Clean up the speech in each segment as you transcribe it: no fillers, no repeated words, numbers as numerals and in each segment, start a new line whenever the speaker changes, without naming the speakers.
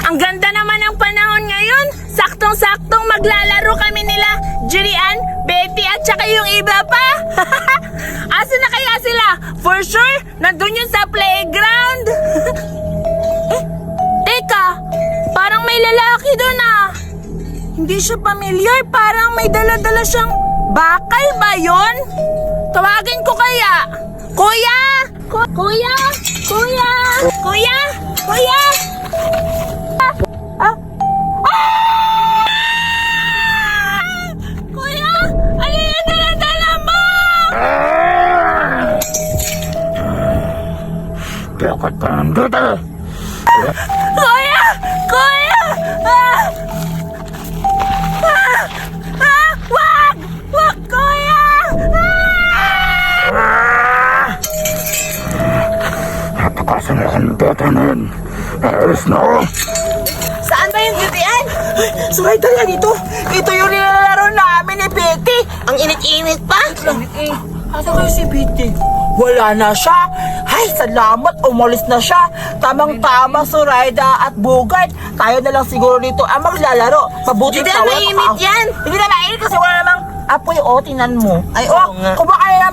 Ang ganda naman ng panahon ngayon. Saktong-saktong maglalaro kami nila Julian, Betty at saka yung iba pa. Asa na kaya sila? For sure, nandun yun sa playground. Teka, parang may lalaki doon ah. Hindi siya familiar, parang may dala-dala siyang bakal ba yun? Tawagin ko kaya. Kuya! Kuya! Kuya! Kuya! Kuya! Kuya! Ano yung dala-dala mo?
Bakit ka nandito?
Kuya! Kuya! Wag! Wag, kuya!
Napakasan mo kang dito na yun. Alis na ako.
Saan ba yung Julian? Surrender nga dito. Ito yung nilalaro namin ni Betty. Ang init-init pa. Ano kayo si Betty? Wala na siya. Ay, salamat. Umalis na siya. Tamang-tama, Zoraida at Bugard. Tayo na lang siguro dito ang maglalaro. Mabuti
Hindi
sa
na mainit yan.
Hindi na mainit kasi wala namang apoy. O, tingnan mo.
Ay,
O,
oo nga.
kung baka na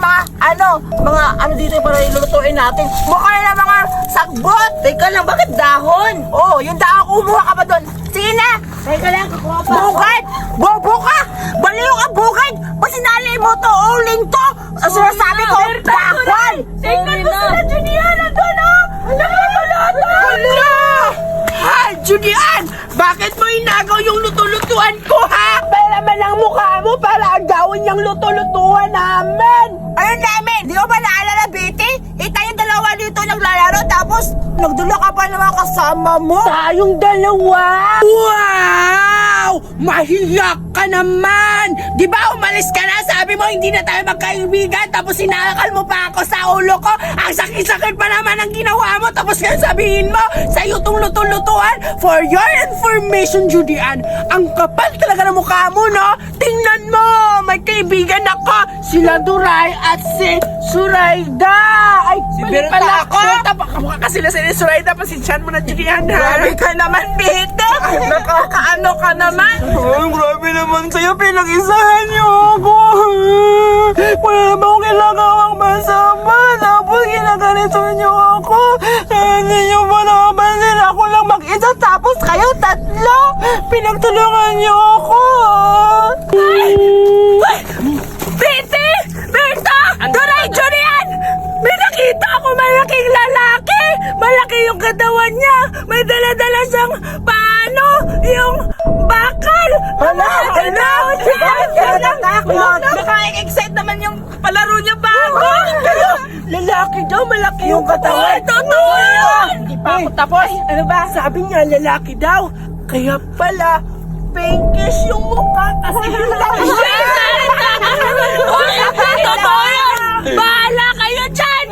mga ano dito para ilulutuin natin. Mukha na mga sagbot.
Teka lang, bakit dahon?
Oh, yung daan, kumuha ka pa doon. Sige na.
Teka lang, kukuha pa.
Bukad! Bobo ka! Baliw ka, bukad! Ba't sinali mo to? Uling to! Ang sinasabi ko, bakwan! Tingnan mo sila, Julian! Nandun o! Hala! Ha, Julian! Bakit mo inagaw yung luto-lutuan ko, ha? Para man ang mukha mo para agawin yung luto-lutuan namin! Ano namin? Di ko ba naalala, Betty? Tayong dalawa dito naglalaro tapos nagdula ka pa ng mga kasama mo? Tayong dalawa? Wow! Mahiyak ka naman! Di ba umalis ka na? Sabi mo hindi na tayo magkaibigan tapos sinakal mo pa ako sa ulo ko. Ang sakit-sakit pa naman ang ginawa mo tapos ngayon sabihin mo sa'yo itong luto-lutuan. For your information, Julian, ang kapal talaga ng mukha mo, no? Tingnan mo! May kaibigan ako! Sila Duray at si Zoraida! Ay,
Si
mali
Berta
pala
ako?
Berta, baka mukha kasi sila si Zoraida. Pasensyahan mo na, Julian, ha? Grabe ka naman, Bete! Nakakaano ka naman?
Ay, grabe naman sa'yo. Pinag-isahan niyo ako. Wala naman akong ginagawang masama. Tapos ginaganito niyo ako. Hindi niyo ba nakapansin? Ako lang mag-isa. Tapos kayo tatlo. Pinagtulungan niyo ako.
Bete! Berta! Duray, Julian! May nakita ako malaking lalaki! Malaki yung katawan niya! May dala-dala siyang paano? Yung bakal!
Hala!
Nakaka-excite naman yung palaro niya bago! Lalaki daw, malaki yung katawan! Totoo yun! Hindi pa ako tapos. Ano ba? Sabi niya, lalaki daw. Kaya pala, pinkish yung mukha kasi totoo yun! Bahala kayo dyan!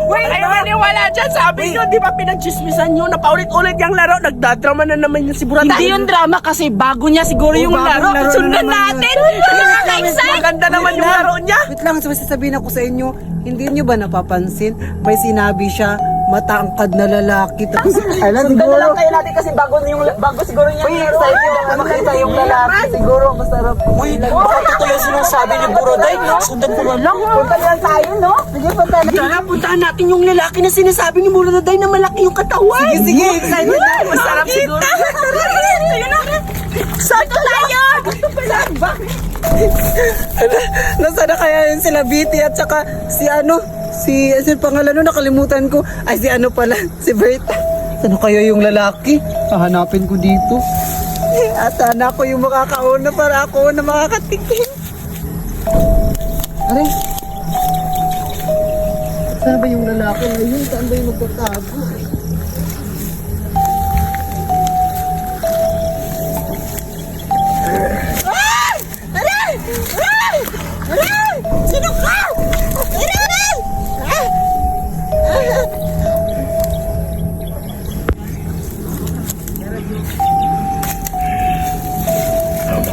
Wait, ay maniwala dyan. Sabi nyo, di ba pinagchismisan nyo na paulit-ulit yung laro? Nagdadrama na naman yung si Buraday.
Hindi yung drama kasi bago niya siguro yung laro.
Sundan natin! Nakaka-excite! Maganda naman yung laro niya.
Wait lang, sasabihin ako sa inyo, hindi nyo ba napapansin? May sinabi siya, matangkad na lalaki. Tapos, alam,
Sundan na
siguro,
lang kayo natin kasi bago siguro niya yung excited na makita yung lalaki. Siguro masarap. Uy, baka totoo yung sinasabi ni Buroday. Sundan ko na lang. Punta na lang tayo, no? Sige, punta na.
Tara, puntahan natin yung lalaki na sinasabi ni Buraday na malaki yung katawan.
sige, excited na.
Masarap siguro. Ayun na. Sakto tayo!
Nasaan na kaya yun sila Betty at saka si si pangalan nun, nakalimutan ko. Ay, si ano pala, si Berta. Saan kaya yung lalaki? Hahanapin ko dito. At sana ako yung makakauna para ako na makakatikim. Aray. Saan ba yung lalaki ngayon? Saan ba yung magtatago?
Sino ka?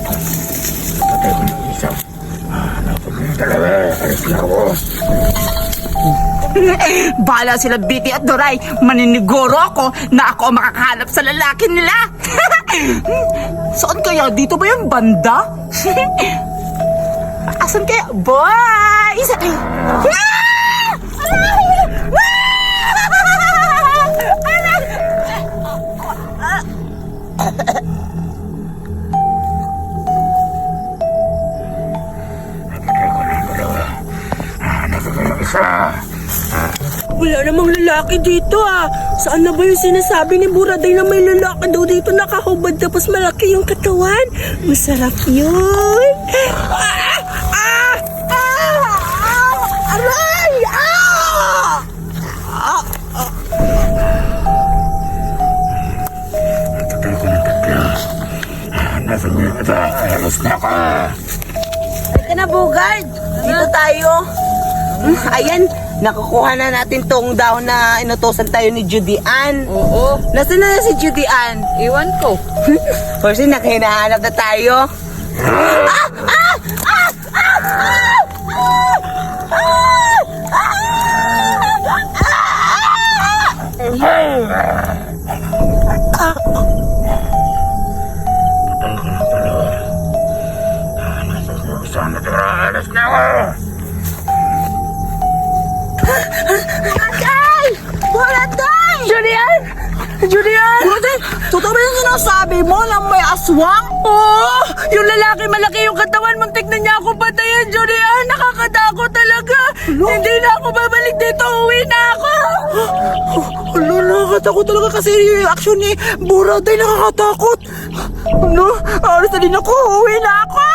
Patay ko ng isa. Hanapin ko yung dalawa. Alis na ako.
bahala sila Biti at Doray. Maniniguro ako na ako ang makakahanap sa lalaki nila. Saan kaya? Dito ba yung banda? Asan kaya? Boys!
Wala namang lalaki dito ah. Saan na ba yung sinasabi ni Buraday na may lalaki daw dito nakahubad tapos malaki yung katawan? Masarap yun. Aray!
Tagal ko ng tatlo. Nasa niya kita. Alas na ka.
Teka na, Bogard. Dito tayo. Ayan, nakukuha na natin tong dahon na inutosan tayo ni Judy Ann.
Oo.
Nasaan na si Judy Ann?
Iwan ko.
Kasi nakahinahanap na tayo.
Tagal ko ng tatlo. Nasa niya sana tira. Alas na ka.
Buraday! Julian! Buraday, totoo ba yung sinasabi mo na may aswang?
Oo! Yung lalaki malaki yung katawan mong tignan niya ako patayin, Julian! Nakakadako talaga! Hindi na ako babalik dito! Uwi na ako!
Ano, nakakatakot talaga kasi yung action ni Buraday nakakatakot. Ano? Alas na din ako. Uwi na ako.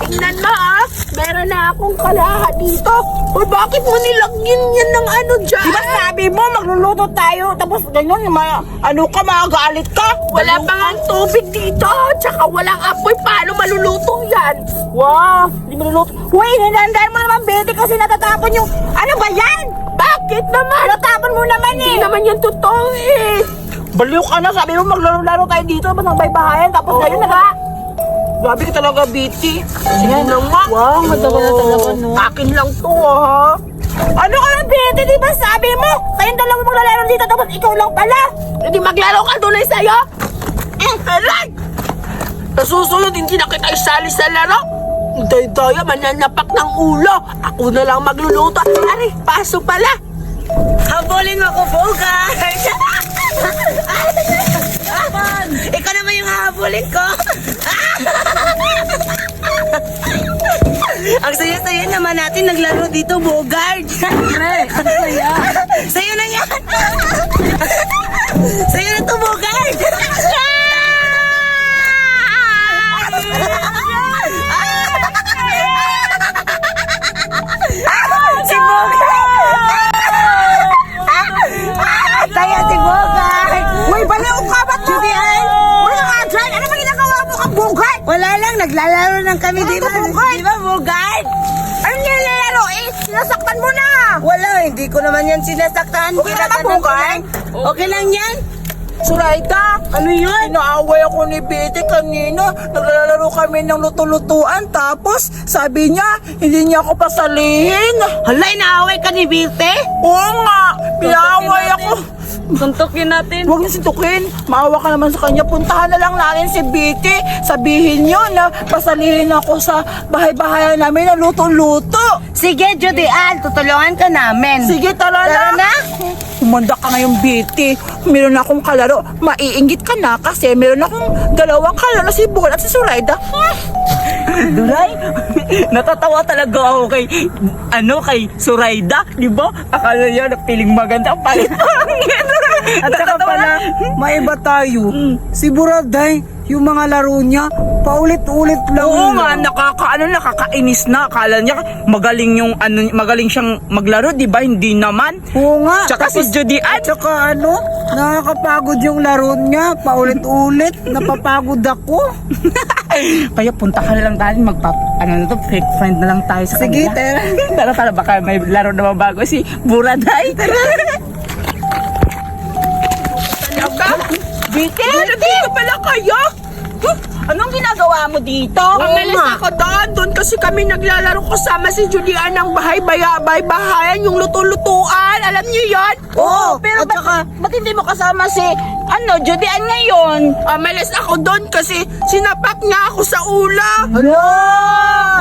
Tingnan mo ah! Meron na akong kalaha dito! O bakit mo nilagyan yan ng ano dyan?
Diba sabi mo, magluluto tayo, tapos ganyan, ano ka, magagalit ka?
Wala pa nga tubig dito! Tsaka walang apoy! Paano maluluto yan?
Wow, hindi maluluto. Uy, hinandaan mo naman, Betty, kasi natatapon yung, ano ba yan?
Bakit naman?
Natapon mo naman
Hindi
eh.
naman yan totoo eh!
Baliw ka na, sabi mo maglaro-laro tayo dito, tapos nagbaybahayan, tapos ngayon grabe ka talaga, Betty.
Sige na nga!
Wow, matagal na talaga, no?
Akin lang to ha!
Ano ka na, Betty, di ba sabi mo? Kayong dalawa maglalaro dito, tapos ikaw lang pala.
Hindi maglaro ka doon ay sa'yo? Aray! Nasusunod, hindi na kita isali sa laro. Day-daya, mananapak ng ulo. Ako na lang magluluto. Aray, paso pala.
Habulin mo ko, Bogard! Ikaw naman yung hahabulin ko! Ang saya-saya naman natin naglaro dito, Bogard!
Pre, ang saya.
Sa'yo na yan! Sa'yo na to, Bogard! Si Bogard! Saya si Bogard!
Uy, baliw ka ba, Judy Ann? Wala nga dyan. Ano ba ginagawa mo kang Bogard?
Wala lang, naglalaro lang kami, di ba?
Bogard?
Di ba, Bogard?
Ano nilalaro eh? Sinasaktan mo na.
Wala, hindi ko naman yan sinasaktan.
Okay lang ba,
Kinakanan ko
Bogard?
lang. Okay lang yan.
Suraida, ano yun? Inaaway ako ni Betty kanina. Naglalaro kami ng luto-lutuan. Tapos, sabi niya, hindi niya ako pasalihin.
Hala, inaaway ka ni Birte?
Oo nga, pinaaway ako.
Tuntukin natin.
Huwag niyo sintukin. Maawa ka naman sa kanya. Puntahan na lang natin si Betty. Sabihin niyo na pasalihin ako sa bahay-bahay namin na luto-luto.
Sige, Judy Ann, tutulungan ka namin.
Sige, tara
Tara na.
Umanda ka ngayon, Betty. Meron akong kalaro. Maiinggit ka na kasi meron akong dalawang kalaro, si Bugol at si Suraida.
Duray, natatawa talaga ako kay, kay Suraida, di ba? Akala niya na piling maganda, palit
At saka pala, maiba tayo. Si Buraday, yung mga laro niya, paulit-ulit lang.
Oo nga, nakakainis na. Akala niya magaling siyang maglaro, di ba? Hindi naman.
Oo nga.
Tsaka si Judy Ann.
At saka nakakapagod yung laro niya, paulit-ulit. Napapagod ako.
Kaya puntahan na lang natin, fake friend na lang tayo sa
Sige,
kanila. Tara, baka may laro na mabago si Buraday. Tara.
Talaga? Biti, nandito pala kayo?
Anong ginagawa mo dito?
Umalis ako doon kasi kami naglalaro kasama si Julian ng bahay-bahayan, yung luto-lutuan. Alam niyo yon?
Oo, pero ba't hindi mo kasama si, Judian ngayon?
Umalis ako doon kasi sinapak niya ako sa ulo.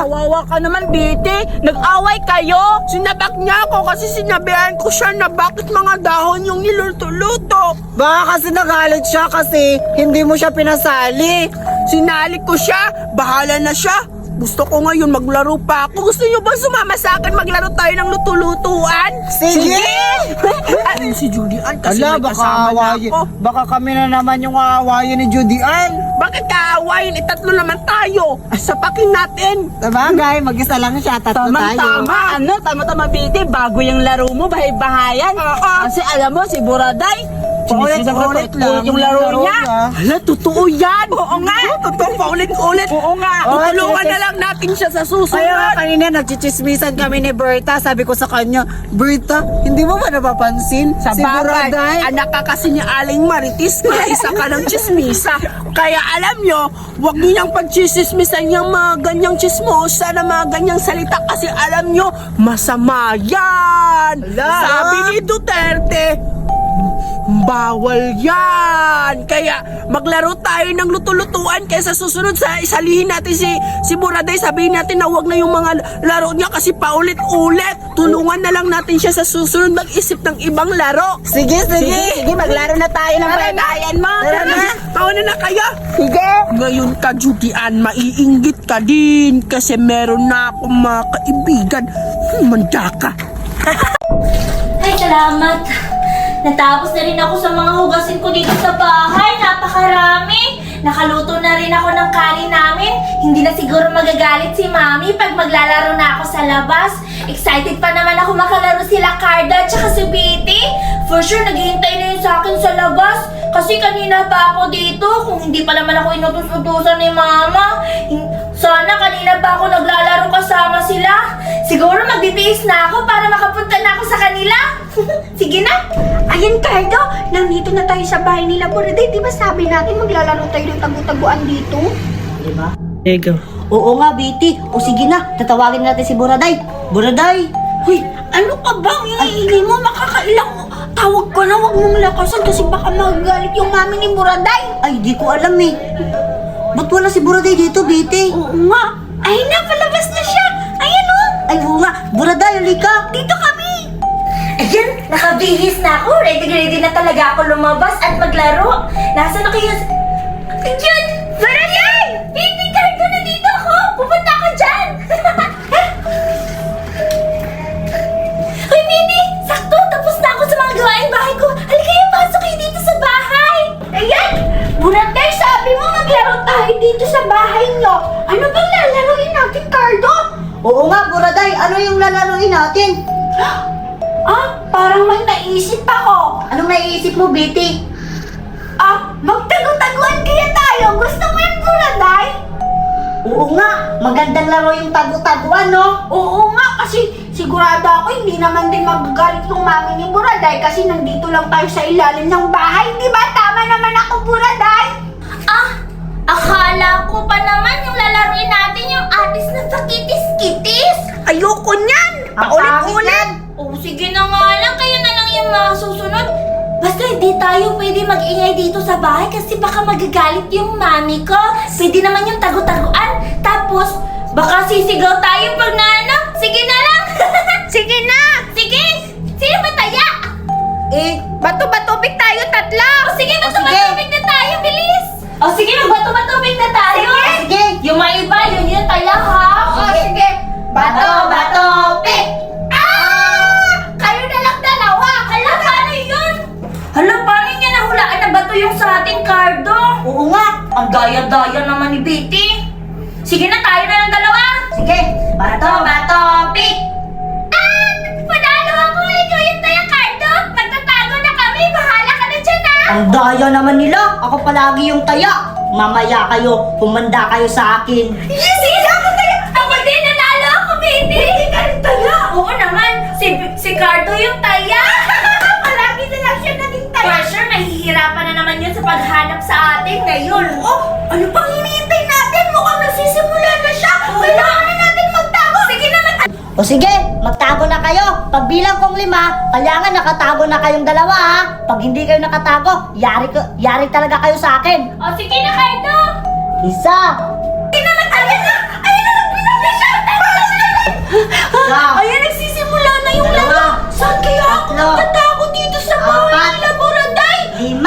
Kawawa ka naman, Biti. Nag-away kayo.
Sinapak niya ako kasi sinabihan ko siya na bakit mga dahon yung niluto-luto.
Baka kasi nagalit siya kasi hindi mo siya pinasali.
Sinali ko siya, bahala na siya. Gusto ko ngayon maglaro pa ako. Gusto niyo ba sumama sa akin maglaro tayo ng luto-lutuan?
Sige!
Ayun si Julian kasi
Ala,
may
baka
kasama na
awayin.
ako.
Baka kami na naman yung aawayin ni Judy Ann.
Bakit kaawayin? Tatlo naman tayo. Sapakin natin.
Sabagay, mag-isa lang siya, tatlo tayo.
Tama, Biti. Bago yung laro mo, bahay-bahayan. Kasi alam mo, si Buraday,
Paulit lang
yung laro niya.
Hala, totoo yan. Oo nga. Totoo, paulit-ulit.
Oo nga.
Tutulungan na lang natin siya sa
Kaya
susunod.
kanina nagchichismisan kami ni Berta. Sabi ko sa kanya, Berta, hindi mo ba napapansin?
Sa
si
bagay,
Buraday.
anak ka kasi ni Aling Maritis, isa ka ng chismisa. Kaya alam nyo, huwag nyo niyang pagchismisan yung mga ganyang chismosa na mga ganyang salita kasi alam nyo, masama yan.
Ala.
Sabi ni Duterte, bawal yan. Kaya maglaro tayo ng luto-lutuan kaysa susunod sa isalihin natin si Buraday. Sabihin natin na huwag na yung mga laro niya kasi paulit-ulit. Tulungan na lang natin siya sa susunod mag-isip ng ibang laro.
Sige, maglaro na tayo ng
Baradayan mo.
Tara na.
Taon na kayo.
Sige.
Ngayon ka, Judian, maiinggit ka din kasi meron na akong mga kaibigan. Manda ka.
Ay, salamat. Natapos na rin ako sa mga hugasin ko dito sa bahay. Napakarami. Nakaluto na rin ako ng kanin namin. Hindi na siguro magagalit si Mami pag maglalaro na ako sa labas. Excited pa naman ako makalaro sila Carda at saka si Biti. For sure, naghihintay na yun sa akin sa labas. Kasi kanina pa ako dito. Kung hindi pa naman ako inutus-utusan ni Mama. Sana kanina pa ako naglalaro kasama sila. Siguro magbibihis na ako para makapunta na ako sa kanila. Sige na.
Ayan, Cardo, nandito na tayo sa bahay nila Buraday. Di ba sabi natin maglalaro tayo ng tagu-taguan dito?
Diba?
Ego.
Oo nga, Biti. O sige na, tatawagin natin si Buraday. Buraday!
Hoy, ano ka ba? Iingay mo, makakailang tawag ko na, wag mong lakasan kasi baka magagalit yung mami ni Buraday.
Ay, di ko alam eh. Ba't wala si Buraday dito, Biti?
Oo nga. Ay na, palabas na siya. Ayan o.
Ay, oo nga. Buraday, halika.
Dito kami.
Ayan, nakabihis na ako. Ready na talaga ako lumabas at maglaro. Nasaan na kayo? Ayan! Buraday! Hindi, Cardo, nandito ako. Pupunta ako dyan. Hoy, Biti! Sakto, tapos na ako sa mga gawain bahay ko. Halika kayo, pasok kayo dito sa bahay.
Ayan. Buraday, sabi mo maglaro tayo dito sa bahay nyo. Ano bang lalaroin natin, Cardo?
Oo nga, Buraday. Ano yung lalaroin natin?
Parang may naisip ako.
Anong naiisip mo, Biti?
Magtago-taguan kaya tayo. Gusto mo yung Buraday?
Oo nga, magandang laro yung tagu-taguan, no?
Oo nga, kasi sigurado ako hindi naman din magagalit yung mami ni Buraday kasi nandito lang tayo sa ilalim ng bahay. Di ba? Tama naman ako, Buraday.
Akala ko pa naman yung lalaroin natin yung atis na pakitis-kitis.
Ayoko niyan.
Paulit-ulit. Oh, sige na nga lang. Kayo na lang yung mga susunod. Basta hindi tayo pwede mag-ingay dito sa bahay kasi baka magagalit yung mami ko. Pwede naman yung tagu-taguan. Tapos, baka sisigaw tayo pag naano. Sige na lang. Sige na. Sige. Sino mataya?
Bato-batobik tayo tatlo.
O sige, bato-batubig na tayo. Bilis. O sige, magbato-batubig na tayo. Sige. Yung mga iba, yun yung taya ha.
Sige.
Bato-batubig.
Kayo na lang dalawa.
Hala, paano yun? Hala, paano niya nahulaan na bato yung sa ating Cardo? Oo nga, ang daya-daya naman ni Biti. Sige na, tayo na ng dalawa. Sige, bato, pick. Panalo ako, ikaw yung taya, Cardo. Magtatago na kami, bahala ka na dyan, ha? Ang daya naman nila, ako palagi yung taya.
mamaya kayo, humanda kayo sa akin.
Yes, ako tayo! Ako din, nanalo ako, baby! Hindi ka rin taya! Oo naman, si Cardo yung taya! Palagi na lang siya naging taya! For sure, mahihirapan na naman yun sa paghanap sa atin ngayon. Oh, ano pang hinihintay natin? Mukhang nagsisimula na siya! Kailangan na natin magtago! Sige na,
O sige, magtago na kayo. Pag bilang kong 5, kailangan nakatago na kayong 2 ha. Pag hindi kayo nakatago, yari talaga kayo sa akin.
O, sige na, Cardo!
1,
Sige na, ayun na! Ayun na, nagbilang na siya! Ayun, nagsisimula na yung
Dalawa.
laro! Saan kaya ako
Tatlo.
magtatago dito sa bahay
Apat.
nila, Buraday?
5,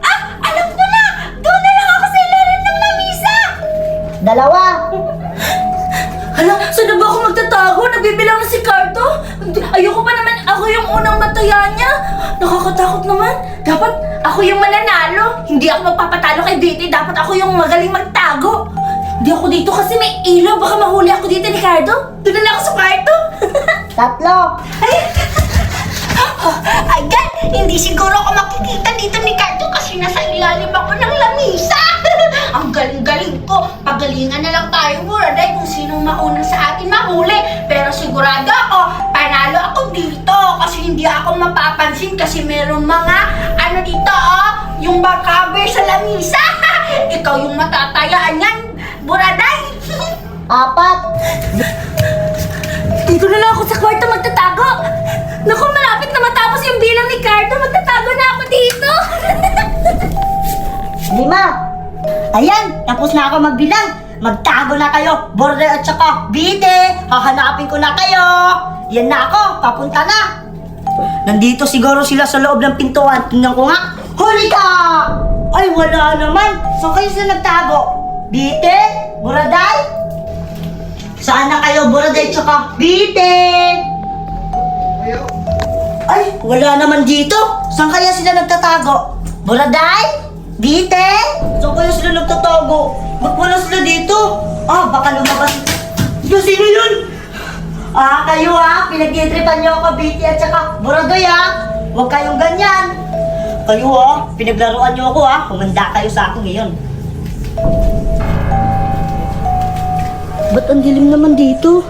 Ah! Alam ko na! Doon na lang ako sa ilalim ng lamisa!
2.
Hala, saan na ba ako magtatago? Nabibilang na si Cardo? Ayoko pa naman ako yung unang mataya niya. Nakakatakot naman. Dapat ako yung mananalo. Hindi ako magpapatalo kay Betty. Dapat ako yung magaling magtago. Hindi ako dito kasi may ilaw. Baka mahuli ako dito ni Cardo. Doon na lang ako sa kwarto.
3.
Ayan, hindi siguro ako makikita dito ni Cardo kasi nasa ilalim ako ng lamisa. Ang galing-galing ko. Pagalingan na lang tayo, Buraday, kung sinong mauna sa atin mahuli. Pero sigurado ako, panalo ako dito kasi hindi ako mapapansin kasi meron mga ano dito, yung cover sa lamisa. Ikaw yung matatayaan yan, Buraday.
4.
Dito na lang ako sa kwarto magtatago. Naku, malapit na matapos yung bilang ni Cardo. Magtatago na ako dito.
5. Ayan, tapos na ako magbilang. Magtago na kayo, Borde at saka Bite. Hahanapin ko na kayo. Yan na ako, papunta na. Nandito siguro sila sa loob ng pintuan. Tingnan ko nga. Huli ka! Ay, wala naman. Saan kayo sila nagtago? Bite? Buraday? Saan na kayo, Buraday at saka Bite? Ay, wala naman dito. Saan kaya sila nagtatago? Buraday? Bite? Saan kaya sila nagtatago? Ba't wala sila dito? Baka lumabas. Sino yun? Kayo pinag-itripan niyo ako, Bite at saka Buradoy Huwag kayong ganyan. Kayo pinaglaruan niyo ako Humanda kayo sa akin ngayon. Ba't ang dilim naman dito?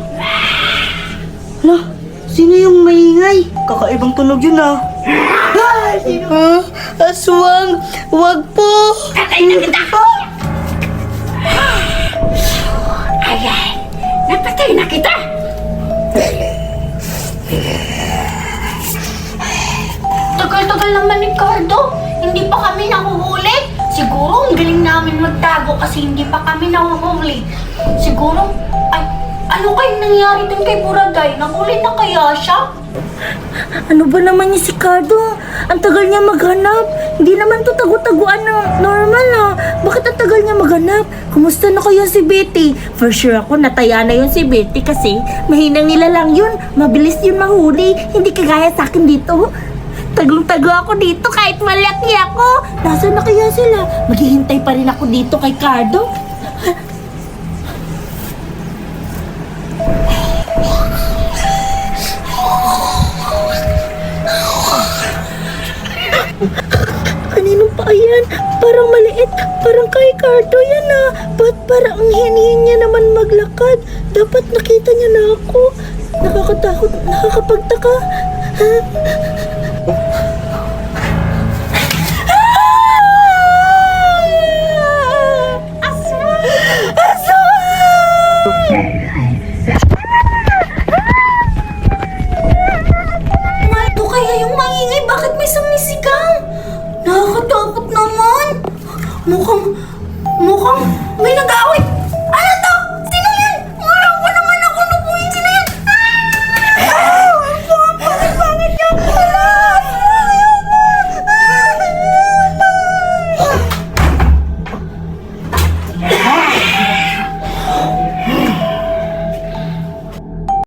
Hala, sino yung maingay? Kakaibang tunog yun Aswang, wag po!
Patay na kita! Ayan, napatay na kita! Tagal-tagal naman ni Cardo. Hindi pa kami nahuhuli. Siguro ang galing namin magtago kasi hindi pa kami nahuhuli. Siguro, ano kayong nangyari dun kay Buraday? Nahuli na kaya siya?
Ano ba naman niya si Cardo? Ang tagal niya maghanap. Hindi naman to tago-taguan ng normal Bakit ang tagal niya maghanap? Kumusta na kaya si Betty? For sure ako nataya na yun si Betty kasi mahinang nila lang yun. Mabilis yun mahuli. Hindi kagaya sa akin dito. Tagong-tago ako dito kahit malaki ako. Nasaan na kaya sila? Maghihintay pa rin ako dito kay Cardo. Kanino pa yan? Parang maliit. Parang kay Cardo yan Ba't parang ang hinihin niya naman maglakad? Dapat nakita niya na ako. Nakakatakot. Nakakapagtaka. Ito kaya yung maingay? Bakit may sumisigaw? Nakakatakot naman. Mukhang may nag-aaway.